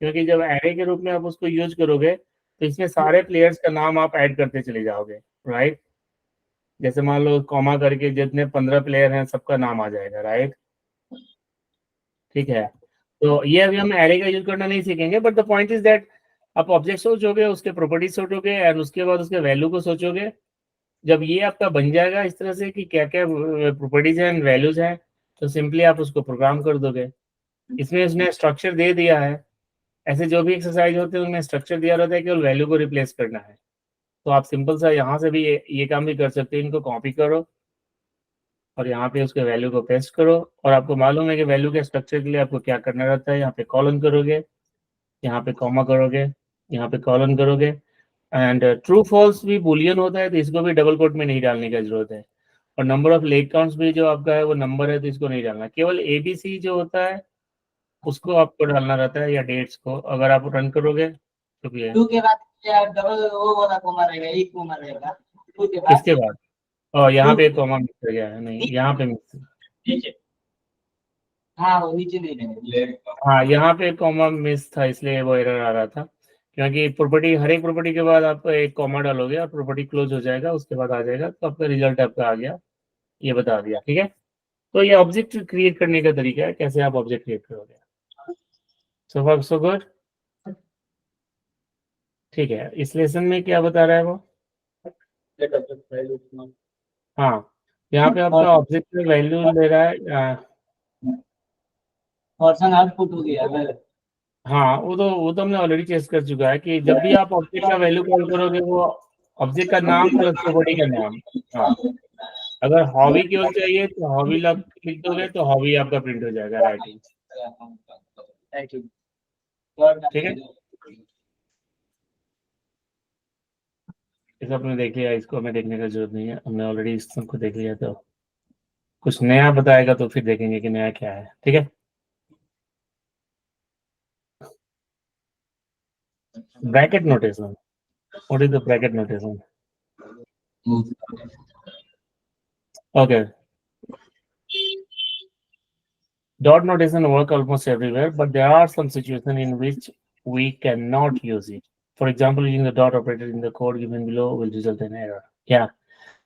क्योंकि जब एरे के रूप में आप उसको यूज करोगे तो इसमें सारे प्लेयर्स का नाम आप ऐड करते चले जाओगे, राइट। जैसे मान लो कॉमा करके जितने 15 प्लेयर हैं सबका नाम आ जाएगा, राइट। ठीक है, तो ये अभी हम एरे का यूज करना नहीं सीखेंगे, but the point is that आप ऑब्जेक्ट सोचोगे, उसके प्रॉपर्टीज सोचोगे एंड उसके बाद उसके वैल्यू को सोचोगे। जब ये आपका बन जाएगा इस तरह से कि क्या क्या प्रॉपर्टीज हैं, वैल्यूज हैं, तो सिंपली आप उसको प्रोग्राम कर दोगे। इसमें उसने स्ट्रक्चर दे दिया है। ऐसे जो भी एक्सरसाइज होते हैं उनमें स्ट्रक्चर दिया रहता है, केवल वैल्यू को रिप्लेस करना है। तो आप सिंपल सा यहाँ से भी ये काम भी कर सकते हो, इनको कॉपी करो और यहाँ पे उसके वैल्यू को पेस्ट करो। और आपको मालूम है कि वैल्यू के स्ट्रक्चर के लिए आपको क्या करना रहता है, यहाँ पे कॉलन करोगे, यहाँ पे कॉमा करोगे, यहाँ पे कॉलन करोगे। एंड ट्रू फॉल्स भी बुलियन होता है, तो इसको भी डबल कोट में नहीं डालने की जरूरत है। और नंबर ऑफ लेग काउंट्स भी जो आपका है वो नंबर है, तो इसको नहीं डालना, केवल एबीसी जो होता है उसको आपको डालना रहता है, या डेट्स को। अगर आप रन करोगे तो भी है। 2 के बाद क्या डबल वो वाला कोमा रहेगा, एक कोमा रहेगा 2 के बाद। किसके बाद? और यहाँ 2 पे कॉमा मिस हो गया है, नहीं यहाँ पे मिस। नीचे, हाँ वो नीचे नहीं रहेगा। हाँ, यहाँ पे कॉमा मिस था, इसलिए वो एरर आ रहा था। क्योंकि प्रॉपर्टी, हर एक प्रॉपर्टी के बाद आप एक कॉमा डालोगे और प्रॉपर्टी क्लोज हो जाएगा, उसके बाद आ जाएगा, तो आपका रिजल्ट आपका आ गया, ये बता दिया, ठीक है। तो ये ऑब्जेक्ट क्रिएट करने का तरीका है, कैसे आप ऑब्जेक्ट क्रिएट करोगे। सो फार सो गुड। ठीक है, इस लेसन में क्या बता रहा है वो, हाँ, यहाँ पे आपका ऑब्जेक्ट में वैल्यू ले रहा है। फंक्शन आउटपुट हो गया है। हाँ, वो तो हमने ऑलरेडी चेक कर चुका है कि जब भी आप ऑब्जेक्ट का वैल्यू कॉल करोगे, वो ऑब्जेक्ट का नाम प्लस प्रॉपर्टी का नाम। हाँ, अगर हॉबी केवल चाहिए तो हॉबी लिख दोगे, तो हॉबी आपका प्रिंट हो जाएगा, राइटिंग, ठीक है। इसे आपने देख लिया, इसको हमें देखने का जरूरत नहीं है, हमने ऑलरेडी इस सबको देख लिया। तो कुछ नया बताएगा तो फिर देखेंगे कि नया क्या है, ठीक है। Bracket notation, what is the bracket notation? Okay, dot notation work almost everywhere, but there are some situations in which we cannot use it. For example, using the dot operator in the code given below will result in error. क्या?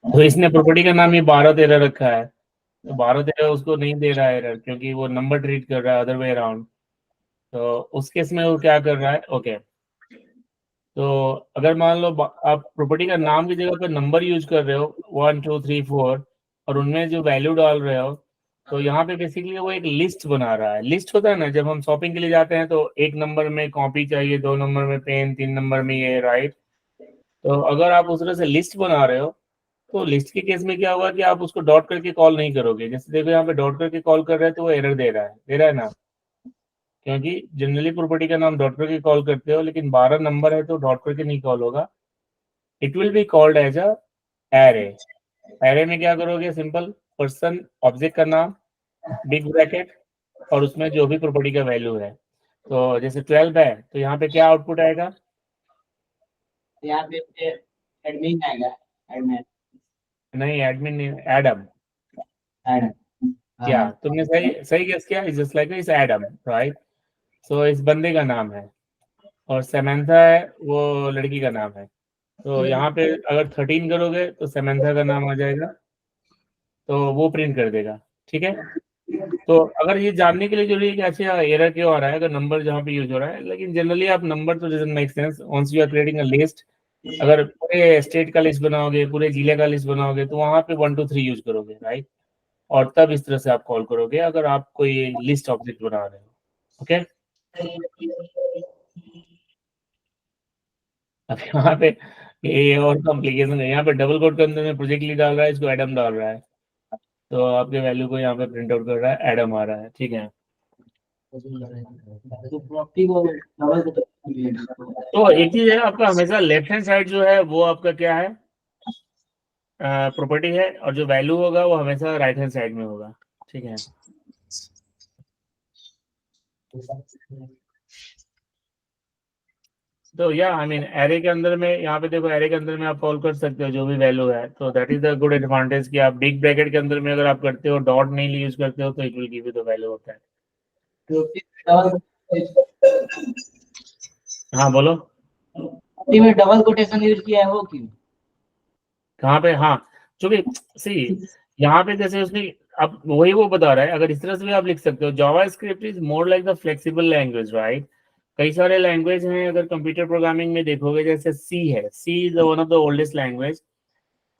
तो इसने property का नाम ही 12-13 रखा है, तो 12-13 उसको नहीं दे रहा है एरर, क्योंकि वो नंबर ट्रीट कर रहा है, अदर वे अराउंड। तो उस केस में वो क्या कर रहा है, ओके। तो अगर मान लो आप प्रॉपर्टी का नाम की जगह पर नंबर यूज कर रहे हो 1 2 3 4, और उनमें जो वैल्यू डाल रहे हो, तो यहाँ पे बेसिकली वो एक लिस्ट बना रहा है। लिस्ट होता है ना, जब हम शॉपिंग के लिए जाते हैं तो 1 नंबर में कॉपी चाहिए, 2 नंबर में पेन, 3 नंबर में ये, राइट। तो अगर आप उस तरह से लिस्ट बना रहे हो, तो लिस्ट के केस में क्या होगा कि आप उसको डॉट करके कॉल नहीं करोगे। जैसे देखो यहाँ पे डॉट करके कॉल कर रहे हैं तो वो एरर दे रहा है ना, क्योंकि जनरली प्रॉपर्टी का नाम डॉट करके कॉल करते हो, लेकिन 12 नंबर है तो डॉट करके नहीं कॉल होगा। It will be called as a array. Array में क्या करोगे, सिंपल, पर्सन, ऑब्जेक्ट का नाम, बिग ब्रैकेट, और उसमें जो भी प्रॉपर्टी का वैल्यू है। तो जैसे 12 है तो यहाँ पे क्या आउटपुट आएगा, यहाँ पे एडमिन आएगा, एडमिन नहीं एडमिन नहीं, एडम। एड। क्या तुमने सही सही गेस किया, इज जस्ट लाइक इस एडम, राइट। सो इस बंदे का नाम है, और सैमंथा है वो लड़की का नाम है। तो यहाँ पे अगर 13 करोगे तो समंथा का नाम आ जाएगा, तो वो प्रिंट कर देगा। ठीक है, तो अगर ये जानने के लिए जरूरी है कि अच्छा एरर क्यों आ रहा है अगर नंबर जहाँ पे यूज हो रहा है, लेकिन जनरली आप नंबर तो doesn't make sense once you are creating a list. अगर पूरे स्टेट का लिस्ट बनाओगे, पूरे जिले का लिस्ट बनाओगे, तो वहां पे 1 2 3 यूज करोगे, राइट। और तब इस तरह से आप कॉल करोगे अगर आप कोई लिस्ट ऑब्जेक्ट बना रहे हो। ओके, अब यहाँ पे ये और कॉम्प्लिकेशन है। यहाँ पे डबल कोड के अंदर में प्रोजेक्ट लीड डाल रहा है, इसको एडम डाल रहा है, तो आपके वैल्यू को यहाँ पे प्रिंट आउट कर रहा है, एडम आ रहा है। ठीक है, तो एक चीज है आपका हमेशा लेफ्ट हैंड साइड जो है वो आपका क्या है, प्रॉपर्टी है, और जो वैल्यू होगा वो हमेशा राइट हैंड साइड में होगा। ठीक है, तो या आई मीन एरे के अंदर में, यहाँ पे देखो एरे के अंदर में आप कॉल कर सकते हो जो भी वैल्यू है, तो that is the good advantage कि आप बिग ब्रैकेट के अंदर में अगर आप करते हो, डॉट नहीं यूज करते हो, तो it will give you the value होता है। हाँ बोलो, में डबल कोटेशन यूज किया है वो क्यों? कहाँ पे? हाँ, चूंकि सी यहाँ पे जैसे उसने अब वही वो बता रहा है, अगर इस तरह से भी आप लिख सकते हो, JavaScript is more like the flexible language, right. कई सारे लैंग्वेज हैं अगर कंप्यूटर प्रोग्रामिंग में देखोगे, जैसे सी है, C is one of the oldest language.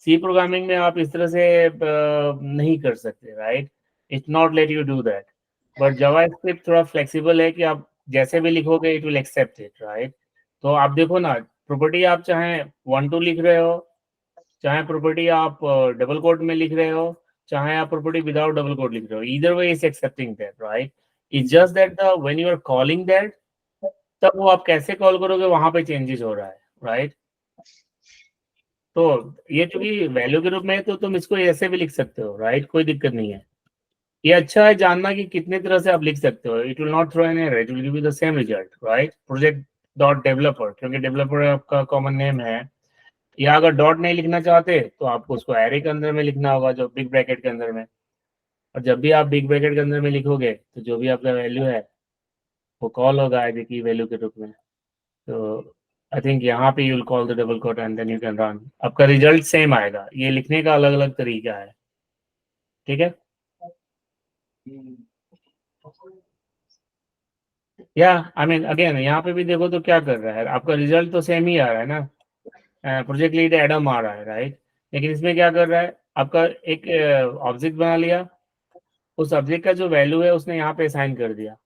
C programming में आप इस तरह से नहीं कर सकते, right, it's not let you do that. But JavaScript थोड़ा फ्लेक्सिबल है कि आप जैसे भी लिखोगे it will accept it, right. तो आप देखो ना, प्रॉपर्टी आप चाहे 1 2 लिख रहे हो, चाहे प्रॉपर्टी आप डबल कोट में लिख रहे हो, चाहे आप प्रॉपर्टी विदाउट डबल कोट लिख रहे हो, either way is accepting that, right. It's just that the when you are calling that, तब वो आप कैसे कॉल करोगे वहां पे चेंजेस हो रहा है, राइट। तो ये चूंकि वैल्यू के रूप में है तो तुम इसको ऐसे भी लिख सकते हो, राइट, कोई दिक्कत नहीं है। ये अच्छा है जानना कि कितने तरह से आप लिख सकते हो। It will not throw an error, it will give you the same result, right. Project dot developer, क्योंकि डेवलपर आपका कॉमन नेम है, या अगर डॉट नहीं लिखना चाहते तो आपको उसको एरे के अंदर में लिखना होगा, जो बिग ब्रैकेट के अंदर में। और जब भी आप बिग ब्रैकेट के अंदर में लिखोगे तो जो भी आपका वैल्यू है वो कॉल होगा एज की वैल्यू के रूप में। तो आई थिंक यहाँ पे you'll call the double quote and then you can run, आपका रिजल्ट सेम आएगा, ये लिखने का अलग अलग तरीका है। ठीक है, या आई मीन अगेन यहाँ पे भी देखो तो क्या कर रहा है, आपका रिजल्ट तो सेम ही आ रहा है ना, प्रोजेक्ट लीड एडम आ रहा है, राइट। लेकिन इसमें क्या कर रहा है, आपका एक ऑब्जेक्ट बना लिया, उस ऑब्जेक्ट का जो वैल्यू है उसने यहाँ पे असाइन कर दिया,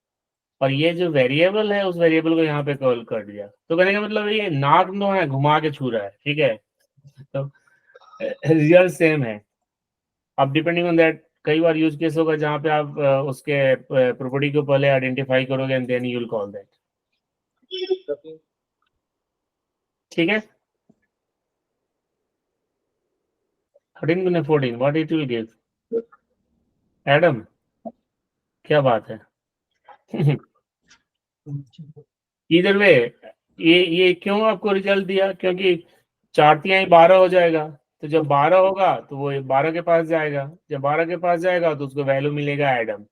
और ये जो वेरिएबल है उस वेरिएबल को यहाँ पे कॉल कर दिया। तो कहने का मतलब ये नाक नो है, घुमा के छू रहा है। ठीक है, तो रिजल्ट सेम है। अब डिपेंडिंग ऑन दैट कई बार यूज केस होगा जहाँ पे आप उसके प्रॉपर्टी को पहले आइडेंटिफाई करोगे and then you will call that. ठीक है, 13 गुने 14 what it will give, Adam, क्या बात है। इधर वे ये क्यों आपको रिजल्ट दिया, क्योंकि 4 तिहाई 12 हो जाएगा, तो जब 12 होगा तो वो 12 के पास जाएगा, जब 12 के पास जाएगा तो उसको वैल्यू मिलेगा एडम।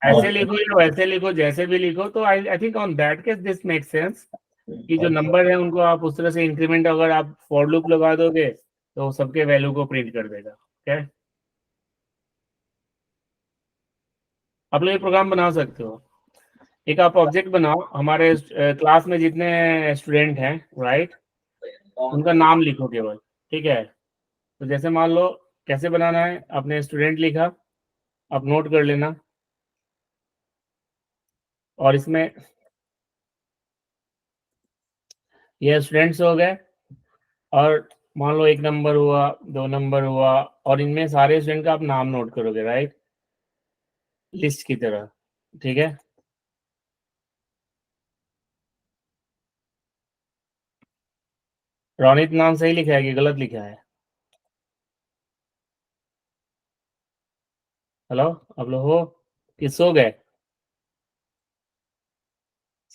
ऐसे लिखो या वैसे लिखो, जैसे भी लिखो, तो I think on that case this make sense कि जो नंबर है उनको आप उस तरह से इंक्रीमेंट अगर आप फॉर लूप लगा दोगे तो सबके वैल्यू को प्रिंट कर देगा। क्या आप लोग ये प्रोग्राम बना सकते हो, एक आप ऑब्जेक्ट बनाओ, हमारे क्लास में जितने स्टूडेंट हैं, राइट, उनका नाम लिखो केवल। ठीक है, तो जैसे मान लो कैसे बनाना है, आपने स्टूडेंट लिखा, आप नोट कर लेना, और इसमें ये स्टूडेंट्स हो गए, और मान लो 1 नंबर हुआ, 2 नंबर हुआ, और इनमें सारे स्टूडेंट का आप नाम नोट करोगे, राइट, लिस्ट की तरह। ठीक है, रोनित नाम सही लिखा है कि गलत लिखा है? हेलो, आप लोग हो कि सो गए?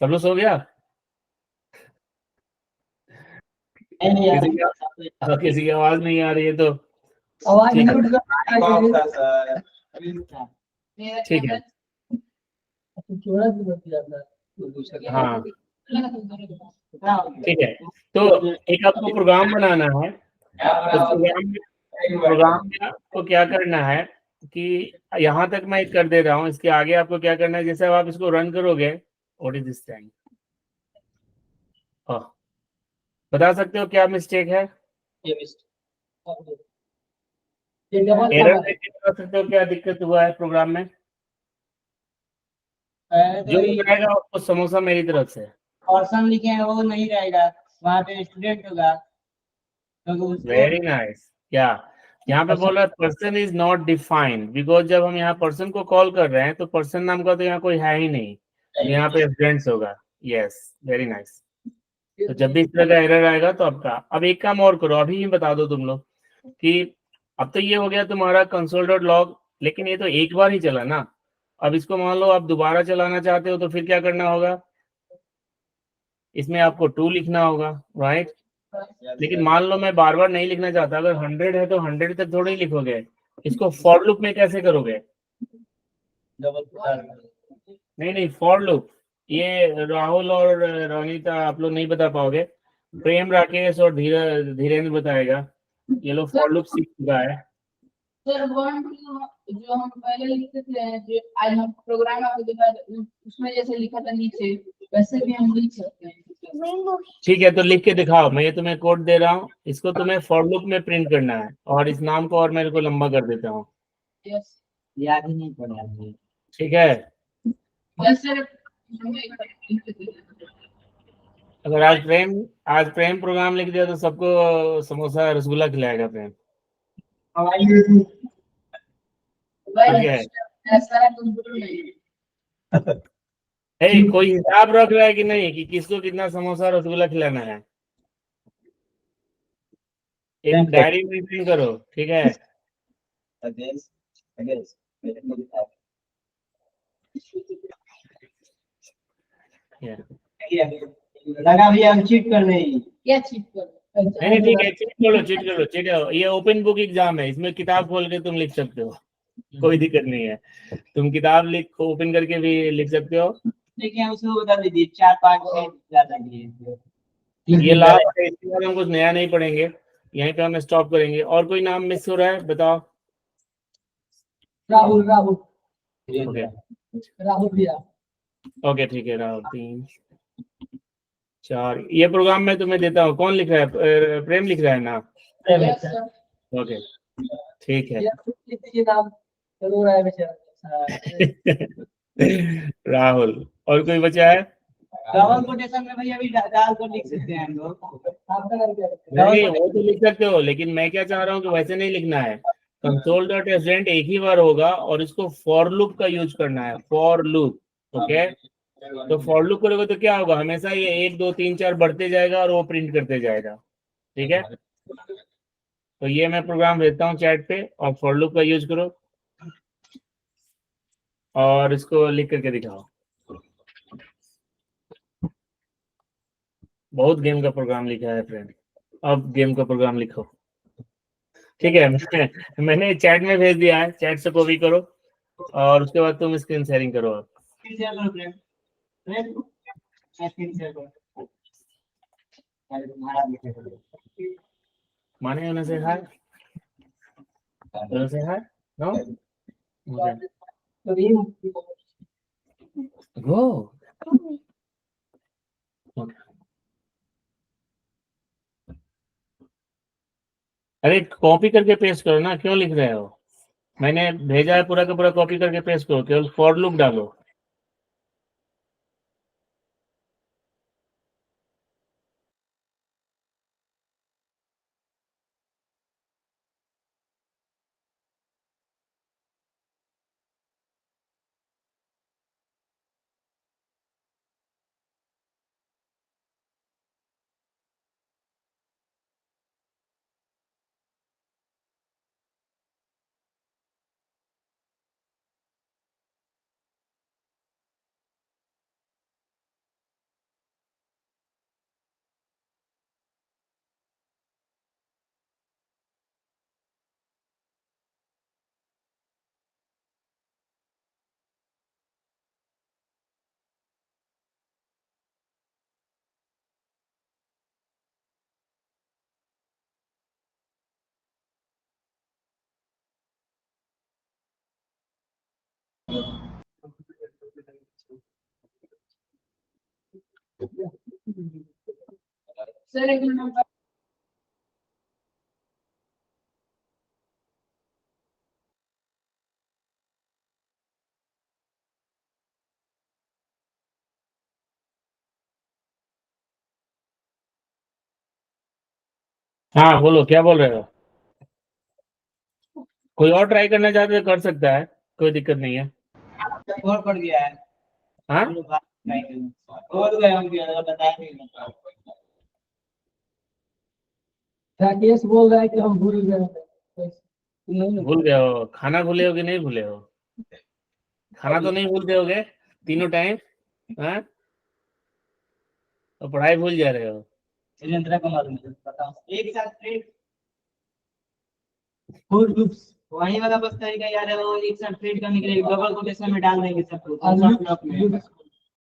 सब लोग सो गया? किसी की आवाज नहीं आ रही है तो ठीक है, ठीक है। हाँ हाँ, ठीक है। तो एक आपको प्रोग्राम बनाना है। उस प्रोग्राम में आपको क्या करना है कि यहाँ तक मैं कर दे रहा हूँ, इसके आगे आपको क्या करना है, जैसे अब आप इसको रन करोगे, व्हाट इज दिस टाइम, बता सकते हो क्या मिस्टेक है? एरर देख के बता सकते हो क्या दिक्कत हुआ है प्रोग्राम में? जो बनाएगा आपको समोसा मेरी तरफ से। पर्सन लिखे हैं वो नहीं रहेगा, वहाँ पे स्टूडेंट होगा, तो उसको वेरी नाइस। क्या यहाँ पे बोला person is not defined, because जब हम यहाँ पर्सन को कॉल कर रहे हैं तो पर्सन नाम का तो यहाँ कोई है ही नहीं, तो यहाँ पे स्टूडेंट्स होगा। Yes, very nice. तो जब भी इस तरह का एरर आएगा तो आपका, अब एक काम और करो, अभी ही बता दो तुम लोग कि अब तो ये हो गया तुम्हारा कंसोल डॉट लॉग, लेकिन ये तो एक बार ही चला ना। अब इसको मान लो आप दोबारा चलाना चाहते हो तो फिर क्या करना होगा, इसमें आपको 2 लिखना होगा, राइट। लेकिन मान लो मैं बार बार नहीं लिखना चाहता, अगर 100 है तो 100 तक थोड़ी लिखोगे, इसको फॉर लूप में कैसे करोगे? नहीं नहीं, फॉर लूप, ये राहुल और रोनिता आप लोग नहीं बता पाओगे, प्रेम, राकेश और धीरेन्द्र बताएगा। ये लोग फॉर लूप सीख चुका है। सर वन टू जो हम पहले लिखते थे, जो आज हम प्रोग्राम आपको दिखा, उसमें जैसे लिखा था नीचे, वैसे भी हम लिख सकते हैं। ठीक है, तो लिख के दिखाओ, मैं ये तुम्हें कोड दे रहा हूँ, इसको तुम्हें फॉर लूप में प्रिंट करना है, और इस नाम को और मेरे को लंबा कर देता हूँ, यस याद ही नहीं पड़ा मुझे। ठीक है। यस सर, हमें एक बार लिख के दीजिए। अगर आज प्रेम प्रोग्राम लिख दिया तो सबको समोसा रसगुल्ला खिलाएगा प्रेम, ठीक है। ऐसा है कुछ बुरा नहीं है। कोई हिसाब रख रहा है कि नहीं कि किसको कितना समोसा रसगुल्ला खिलाना है? एक डायरी मेंटेन करो, ठीक है। Yeah. लगा भैया हम चीट कर रहे हैं। क्या चीज कर नहीं नहीं, ठीक है, चीट करो, ये ओपन बुक एग्जाम है, इसमें किताब खोल के तुम लिख सकते हो, कोई दिक्कत नहीं है। तुम किताब लिख ओपन करके भी लिख सकते हो। देखिए उसको बता दीजिए 4-5 ज्यादा दिए। ये लाभ है, इसके बाद हम कुछ नया नहीं पढ़ेंगे, यहीं पे हम स्टॉप करेंगे। और कोई नाम मिस हो रहा है बताओ? राहुल राहुल ओके राहुल भैया। ओके, ठीक है, राहुल 3 4। ये प्रोग्राम मैं तुम्हें देता हूँ, कौन लिख रहा है? प्रेम लिख रहा है ना? यस सर, ओके, ठीक है। ये नाम जरूर है बेचारा। राहुल, और कोई बचा है? डबल कोटेशन में भैया भी डाल कर लिख सकते हैं हम लोग। आपका नाम क्या है? नहीं, वो तो लिख सकते हो, लेकिन मैं क्या चाह रहा हूँ कि वैसे नहीं लिखना है। कंसोल डॉट एसडेंट एक ही बार होगा और इसको फॉर लूप का यूज करना है, फॉर लूप। ओके, तो फॉर लूप करोगे तो क्या होगा, हमेशा ये 1 2 3 4 बढ़ते जाएगा और वो प्रिंट करते जाएगा, ठीक है। तो ये मैं प्रोग्राम भेजता हूँ चैट पे, और फॉर लूप का यूज करो और इसको लिख करके दिखाओ। बहुत गेम का प्रोग्राम लिखा है फ्रेंड, अब गेम का प्रोग्राम लिखो, ठीक है। मैंने चैट में भेज दिया है, चैट से कॉपी करो और उसके बाद तुम स्क्रीन शेयरिंग करो। स्क्रीन शेयर करो फ्रेंड, स्क्रीन शेयर करो। तुम्हारा भी शेयर करो। माने उन्हें से हाय, उन्हें से हाय, नो, ओके, तो ये गो, अरे कॉपी करके पेस्ट करो ना, क्यों लिख रहे हो? मैंने भेजा है पूरा का पूरा, कॉपी करके पेस्ट करो, केवल फॉर लूप डालो। सर एक मिनट हाँ बोलो, क्या बोल रहे हो? कोई और ट्राई करना चाहते तो कर सकता है, कोई दिक्कत नहीं है। और पड़ गया है। हाँ हम लोग बात नहीं करेंगे। और गए हम भी बताएंगे। राकेश बोल रहा है कि हम भूल गए। भूल गए हो? खाना भूले हो कि नहीं भूले हो? खाना तो नहीं भूलते होगे तीनों टाइम? हाँ, और पढ़ाई भूल जा रहे हो? सुरेंद्र को मालूम है, बताओ। एक साथ ट्रेड फोर ग्रुप्स वही वाला बस तरीका याद है, वो एक साथ ट्रेड करने के लिए डबल कोटेशन में डाल देंगे सबको।